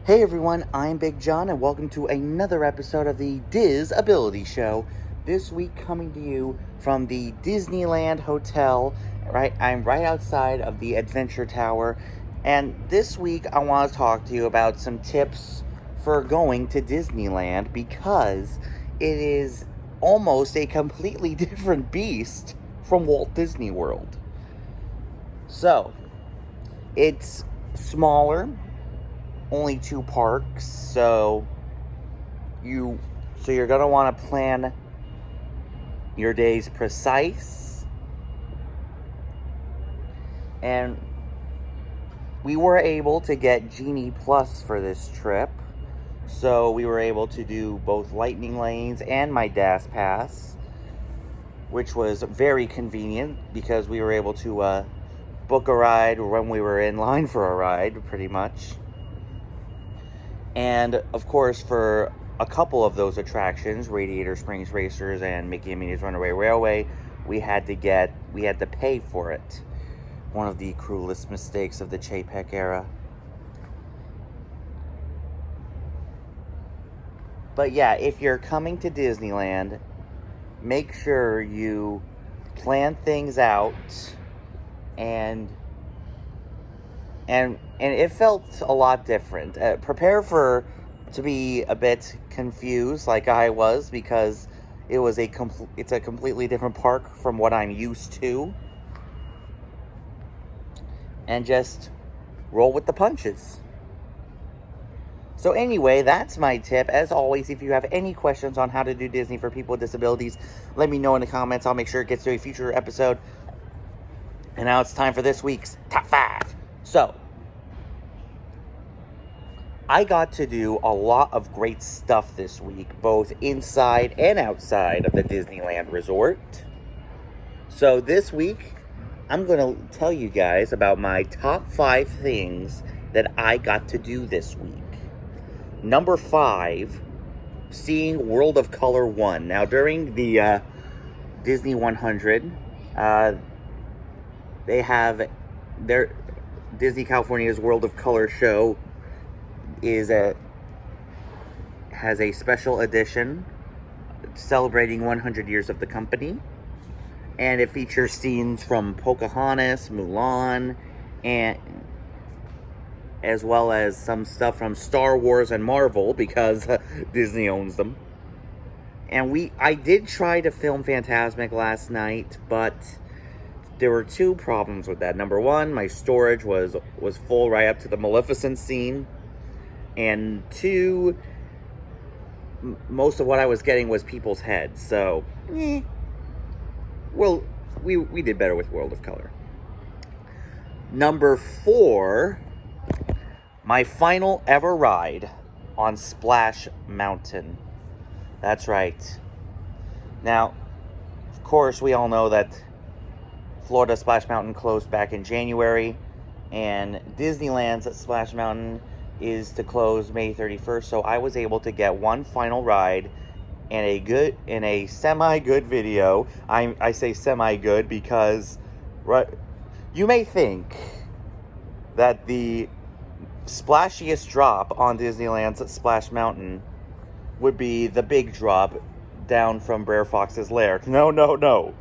Hey everyone, I'm Big John and welcome to another episode of the DIS Ability Show. This week coming to you from the Disneyland Hotel. I'm right outside of the Adventure Tower, and this week I want to talk to you about some tips for going to Disneyland because it is almost a completely different beast from Walt Disney World. So, it's smaller, only 2 parks, so you're gonna want to plan your days precise. And we were able to get Genie Plus for this trip, so we were able to do both Lightning Lanes and my DAS Pass, which was very convenient because we were able to book a ride when we were in line for a ride, pretty much. And, of course, for a couple of those attractions, Radiator Springs Racers and Mickey and Minnie's Runaway Railway, we had to pay for it. One of the cruelest mistakes of the Chapek era. But yeah, if you're coming to Disneyland, make sure you plan things out, and it felt a lot different. Prepare to be a bit confused, like I was, because it's a completely different park from what I'm used to, and just roll with the punches. So anyway, that's my tip. As always, if you have any questions on how to do Disney for people with disabilities, let me know in the comments. I'll make sure it gets to a future episode. And now it's time for this week's Top 5. So, I got to do a lot of great stuff this week, both inside and outside of the Disneyland Resort. So this week, I'm going to tell you guys about my top 5 things that I got to do this week. Number 5, seeing World of Color 1. Now, during the Disney 100, they have their Disney California's World of Color show has a special edition celebrating 100 years of the company, and it features scenes from Pocahontas, Mulan, and as well as some stuff from Star Wars and Marvel, because Disney owns them. And I did try to film Fantasmic last night, but there were 2 problems with that. Number 1, my storage was full right up to the Maleficent scene. And 2, most of what I was getting was people's heads. So, well, we did better with World of Color. Number 4, my final ever ride on Splash Mountain. That's right. Now, of course, we all know that Florida Splash Mountain closed back in January, and Disneyland's Splash Mountain is to close May 31st, so I was able to get one final ride and a semi-good video. I say semi-good because you may think that the splashiest drop on Disneyland's Splash Mountain would be the big drop down from Brer Fox's lair. No.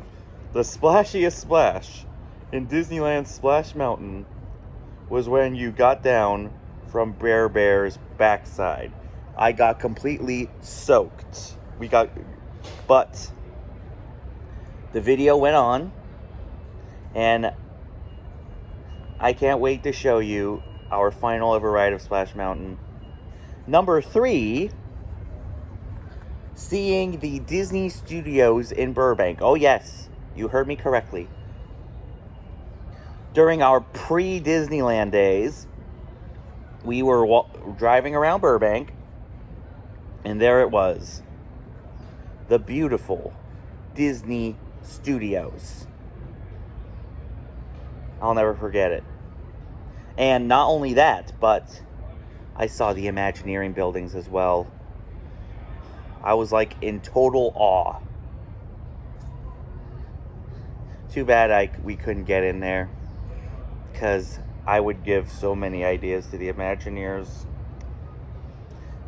The splashiest splash in Disneyland's Splash Mountain was when you got down from Brer Bear's backside. I got completely soaked. But the video went on, and I can't wait to show you our final ever ride of Splash Mountain. Number 3, seeing the Disney Studios in Burbank. Oh yes, you heard me correctly. During our pre-Disneyland days, we were driving around Burbank, and there it was. The beautiful Disney Studios. I'll never forget it. And not only that, but I saw the Imagineering buildings as well. I was like in total awe. Too bad we couldn't get in there, because I would give so many ideas to the Imagineers.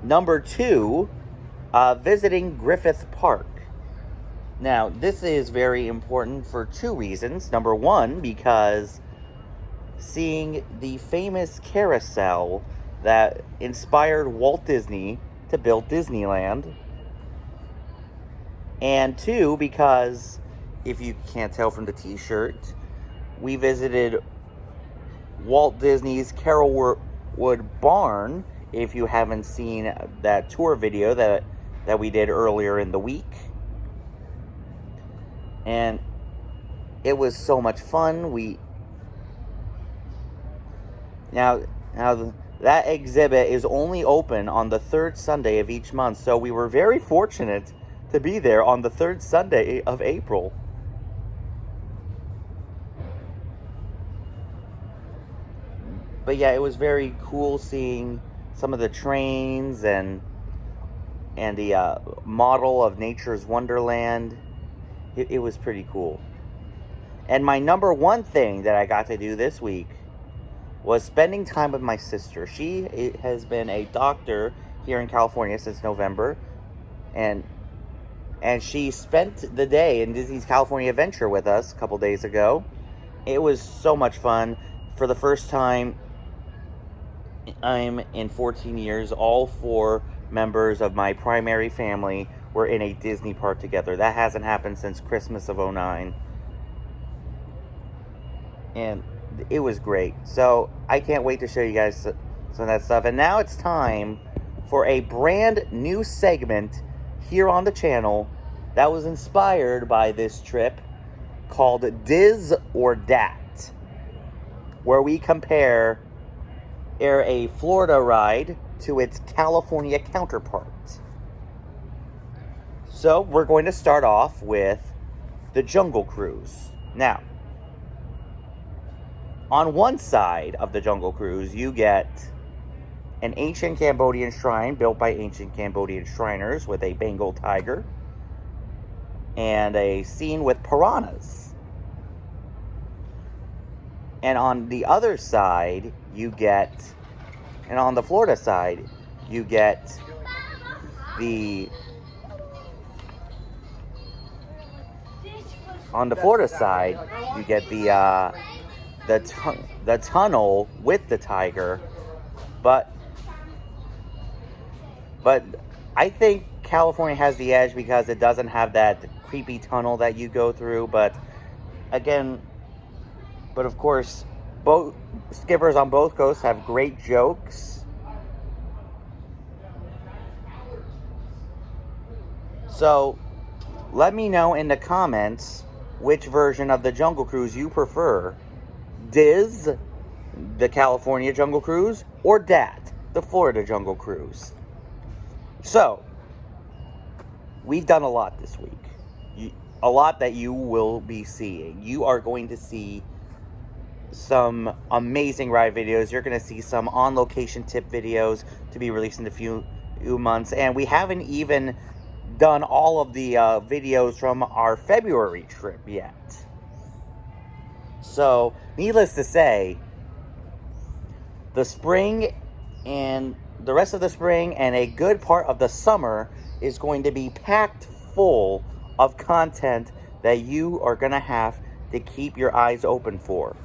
Number 2, visiting Griffith Park. Now, this is very important for 2 reasons. Number 1, because seeing the famous carousel that inspired Walt Disney to build Disneyland. And 2, because, if you can't tell from the t-shirt, we visited Walt Disney's Carolwood Barn, if you haven't seen that tour video that we did earlier in the week. And it was so much fun. Now that exhibit is only open on the 3rd Sunday of each month, so we were very fortunate to be there on the 3rd Sunday of April. But yeah, it was very cool seeing some of the trains and the model of Nature's Wonderland. It was pretty cool. And my number 1 thing that I got to do this week was spending time with my sister. She has been a doctor here in California since November, and she spent the day in Disney's California Adventure with us a couple days ago. It was so much fun. For the first time I'm in 14 years, all 4 members of my primary family were in a Disney park together. That hasn't happened since Christmas of '09. And it was great. So I can't wait to show you guys some of that stuff. And now it's time for a brand new segment here on the channel that was inspired by this trip, called DIS or DAT, where we compare a Florida ride to its California counterpart. So we're going to start off with the Jungle Cruise. Now, on one side of the Jungle Cruise, you get an ancient Cambodian shrine built by ancient Cambodian Shriners with a Bengal tiger and a scene with piranhas. And on the other side, on the Florida side, you get the tunnel with the tiger, but I think California has the edge because it doesn't have that creepy tunnel that you go through. But of course, both skippers on both coasts have great jokes. So let me know in the comments which version of the Jungle Cruise you prefer. DIS, the California Jungle Cruise, or DAT, the Florida Jungle Cruise. So, we've done a lot this week. A lot that you will be seeing. You are going to see some amazing ride videos. You're going to see some on-location tip videos to be released in a few months. And we haven't even done all of the videos from our February trip yet. So, needless to say, the spring and the rest of the spring and a good part of the summer is going to be packed full of content that you are going to have to keep your eyes open for.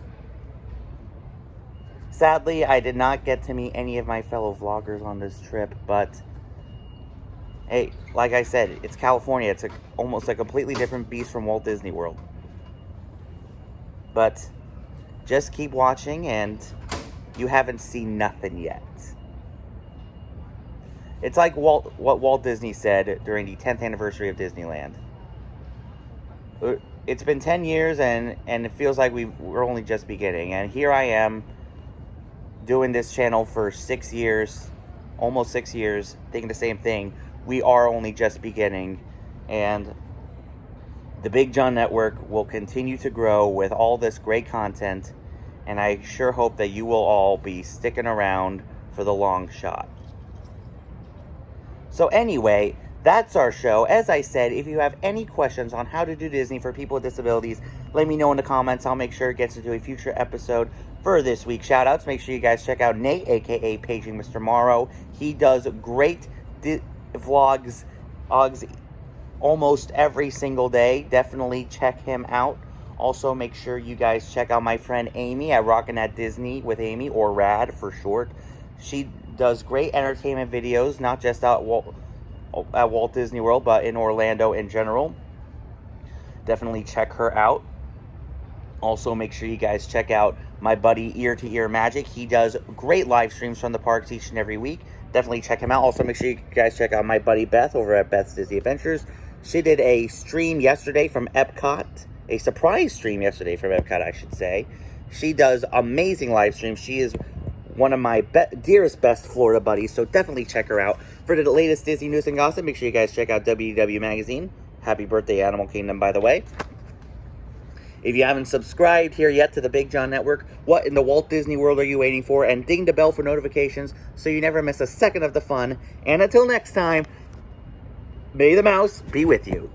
Sadly, I did not get to meet any of my fellow vloggers on this trip, but hey, like I said, it's California. It's almost a completely different beast from Walt Disney World. But just keep watching, and you haven't seen nothing yet. It's like what Walt Disney said during the 10th anniversary of Disneyland. It's been 10 years, and it feels like we're only just beginning. And here I am, doing this channel for 6 years, almost 6 years, thinking the same thing. We are only just beginning, and the Big John Network will continue to grow with all this great content, and I sure hope that you will all be sticking around for the long shot. So anyway, That's our show. As I said, if you have any questions on how to do Disney for people with disabilities, let me know in the comments. I'll make sure it gets into a future episode. For this week's shoutouts, make sure you guys check out Nate, aka Paging Mr. Morrow. He does great vlogs almost every single day. Definitely check him out. Also, make sure you guys check out my friend Amy at Rockin' at Disney with Amy, or RAD for short. She does great entertainment videos, not just at Walt Disney World, but in Orlando in general. Definitely check her out. Also, make sure you guys check out my buddy Ear to Ear Magic. He does great live streams from the parks each and every week. Definitely check him out. Also, make sure you guys check out my buddy Beth over at Beth's Disney Adventures. She did a stream yesterday from Epcot. A surprise stream yesterday from Epcot, I should say. She does amazing live streams. She is one of my dearest, best Florida buddies, so definitely check her out. For the latest Disney news and gossip, make sure you guys check out WDW Magazine. Happy birthday, Animal Kingdom, by the way. If you haven't subscribed here yet to the Big John Network, what in the Walt Disney World are you waiting for? And ding the bell for notifications so you never miss a second of the fun. And until next time, may the mouse be with you.